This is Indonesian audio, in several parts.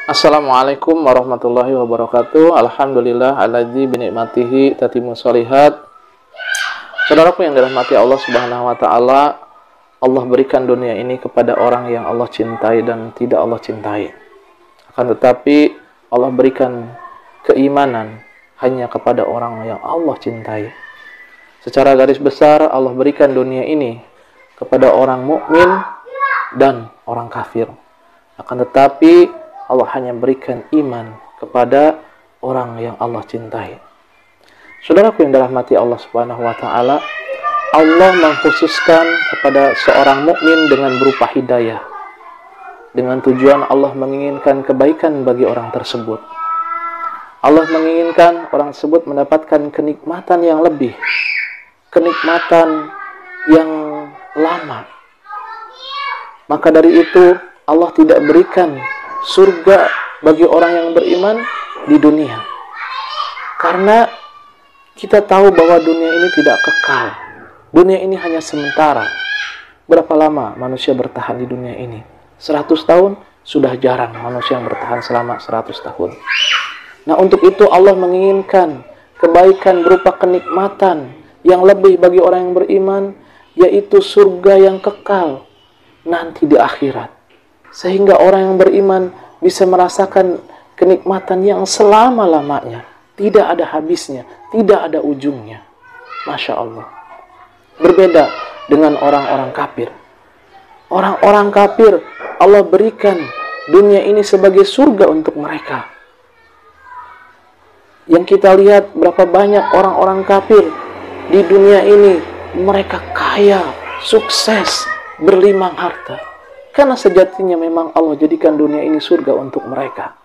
Assalamualaikum warahmatullahi wabarakatuh. Alhamdulillah alladzi bi ni'matihi tatimmu shalihat. Saudaraku yang dirahmati Allah Subhanahu wa taala, Allah berikan dunia ini kepada orang yang Allah cintai dan tidak Allah cintai. Akan tetapi Allah berikan keimanan hanya kepada orang yang Allah cintai. Secara garis besar Allah berikan dunia ini kepada orang mukmin dan orang kafir. Akan tetapi Allah hanya berikan iman kepada orang yang Allah cintai. Saudaraku yang dirahmati Allah Subhanahu wa taala, Allah mengkhususkan kepada seorang mukmin dengan berupa hidayah. Dengan tujuan Allah menginginkan kebaikan bagi orang tersebut. Allah menginginkan orang tersebut mendapatkan kenikmatan yang lebih, kenikmatan yang lama. Maka dari itu Allah tidak berikan surga bagi orang yang beriman di dunia. Karena kita tahu bahwa dunia ini tidak kekal. Dunia ini hanya sementara. Berapa lama manusia bertahan di dunia ini? 100 tahun? Sudah jarang manusia yang bertahan selama 100 tahun. Nah, untuk itu Allah menginginkan kebaikan berupa kenikmatan yang lebih bagi orang yang beriman, yaitu surga yang kekal nanti di akhirat. Sehingga orang yang beriman bisa merasakan kenikmatan yang selama-lamanya. Tidak ada habisnya, tidak ada ujungnya. Masya Allah. Berbeda dengan orang-orang kafir. Orang-orang kafir, Allah berikan dunia ini sebagai surga untuk mereka. Yang kita lihat berapa banyak orang-orang kafir di dunia ini. Mereka kaya, sukses, berlimpah harta. Karena sejatinya memang Allah jadikan dunia ini surga untuk mereka.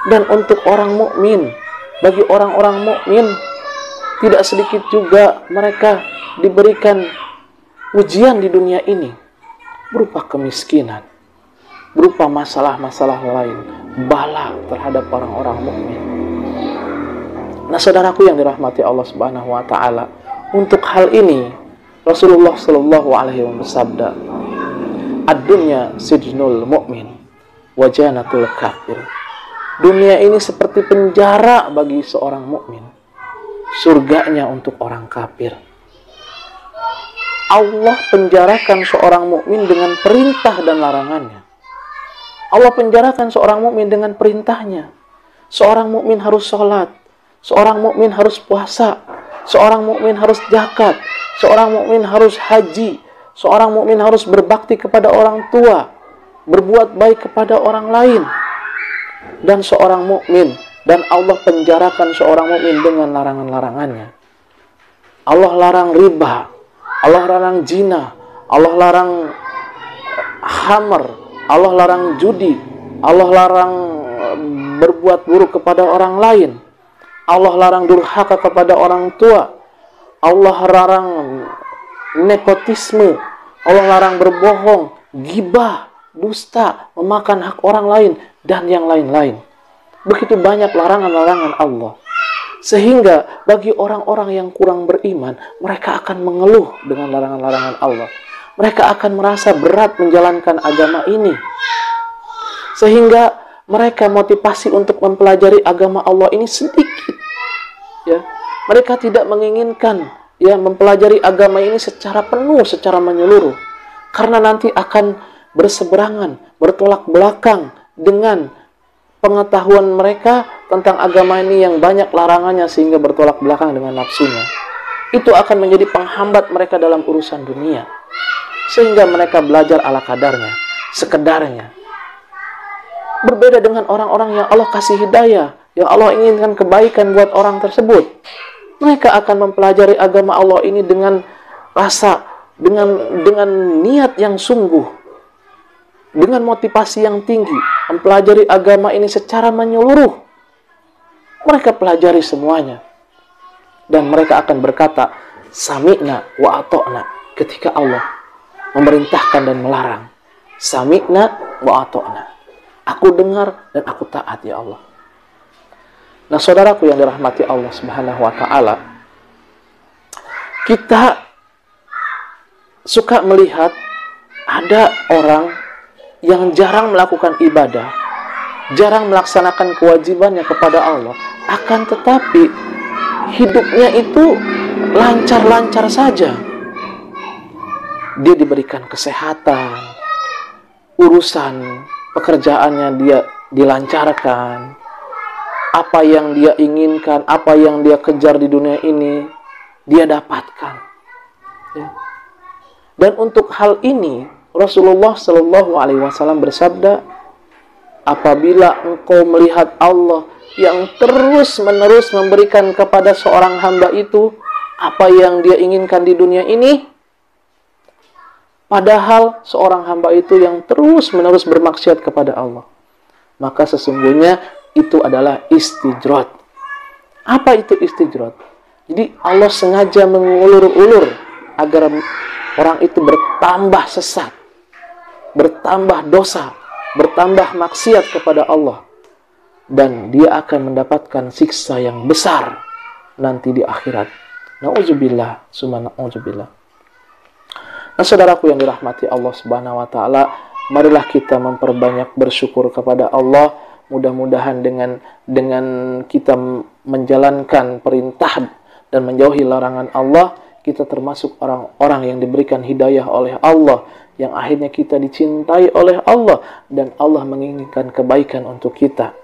Dan untuk orang mukmin, bagi orang-orang mukmin tidak sedikit juga mereka diberikan ujian di dunia ini berupa kemiskinan, berupa masalah-masalah lain, bala terhadap orang-orang mukmin. Nah, saudaraku yang dirahmati Allah Subhanahu wa taala, untuk hal ini Rasulullah sallallahu alaihi wasallam bersabda, "Ad-dunya sijnul mu'min wa jannatul kafir." Dunia ini seperti penjara bagi seorang mukmin, surganya untuk orang kafir. Allah penjarakan seorang mukmin dengan perintah dan larangannya. Allah penjarakan seorang mukmin dengan perintahnya. Seorang mukmin harus sholat, seorang mukmin harus puasa, seorang mukmin harus zakat, seorang mukmin harus haji, seorang mukmin harus berbakti kepada orang tua, berbuat baik kepada orang lain. Dan seorang mukmin, dan Allah penjarakan seorang mukmin dengan larangan-larangannya. Allah larang riba, Allah larang zina, Allah larang khamr, Allah larang judi, Allah larang berbuat buruk kepada orang lain, Allah larang durhaka kepada orang tua, Allah larang nepotisme, Allah larang berbohong, gibah, dusta, memakan hak orang lain, dan yang lain-lain. Begitu banyak larangan-larangan Allah. Sehingga bagi orang-orang yang kurang beriman, mereka akan mengeluh dengan larangan-larangan Allah. Mereka akan merasa berat menjalankan agama ini. Sehingga mereka motivasi untuk mempelajari agama Allah ini sedikit. Ya, mereka tidak menginginkan mempelajari agama ini secara penuh, secara menyeluruh. Karena nanti akan berseberangan, bertolak belakang dengan pengetahuan mereka tentang agama ini yang banyak larangannya sehingga bertolak belakang dengan nafsunya. Itu akan menjadi penghambat mereka dalam urusan dunia. Sehingga mereka belajar ala kadarnya, sekedarnya. Berbeda dengan orang-orang yang Allah kasih hidayah, yang Allah inginkan kebaikan buat orang tersebut. Mereka akan mempelajari agama Allah ini dengan rasa, dengan niat yang sungguh, dengan motivasi yang tinggi, mempelajari agama ini secara menyeluruh. Mereka pelajari semuanya. Dan mereka akan berkata, sami'na wa ato'na, ketika Allah memerintahkan dan melarang. Sami'na wa ato'na. Aku dengar dan aku taat, ya Allah. Nah, saudaraku yang dirahmati Allah Subhanahu wa taala, kita suka melihat ada orang yang jarang melakukan ibadah, jarang melaksanakan kewajibannya kepada Allah, akan tetapi hidupnya itu lancar-lancar saja. Dia diberikan kesehatan, urusan pekerjaannya dia dilancarkan, apa yang dia inginkan, apa yang dia kejar di dunia ini, dia dapatkan. Ya. Dan untuk hal ini, Rasulullah Shallallahu Alaihi Wasallam bersabda, apabila engkau melihat Allah yang terus-menerus memberikan kepada seorang hamba itu apa yang dia inginkan di dunia ini, padahal seorang hamba itu yang terus-menerus bermaksiat kepada Allah, maka sesungguhnya itu adalah istijrat. Apa itu istijrat? Jadi Allah sengaja mengulur-ulur agar orang itu bertambah sesat, bertambah dosa, bertambah maksiat kepada Allah, dan dia akan mendapatkan siksa yang besar nanti di akhirat. Na'udzubillah, summa na'udzubillah. Nah, saudaraku yang dirahmati Allah Subhanahu wa taala, marilah kita memperbanyak bersyukur kepada Allah. Mudah-mudahan dengan kita menjalankan perintah dan menjauhi larangan Allah, kita termasuk orang-orang yang diberikan hidayah oleh Allah, yang akhirnya kita dicintai oleh Allah dan Allah menginginkan kebaikan untuk kita.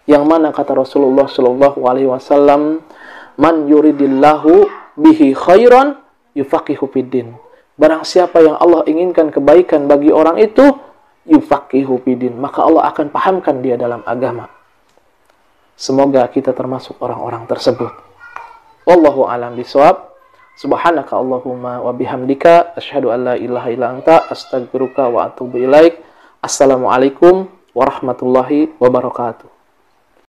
Yang mana kata Rasulullah Shallallahu Alaihi Wasallam, man yuridillahu bihi khairan yufaqihu fiddin. Barang siapa yang Allah inginkan kebaikan bagi orang itu, yufaqihu fiddin, maka Allah akan pahamkan dia dalam agama. Semoga kita termasuk orang-orang tersebut. Wallahu a'lam bishawab. Subhanaka Allahumma wa bihamdika asyhadu an la ilaha illa anta astaghfiruka wa atubu ilaik. Assalamualaikum warahmatullahi wabarakatuh.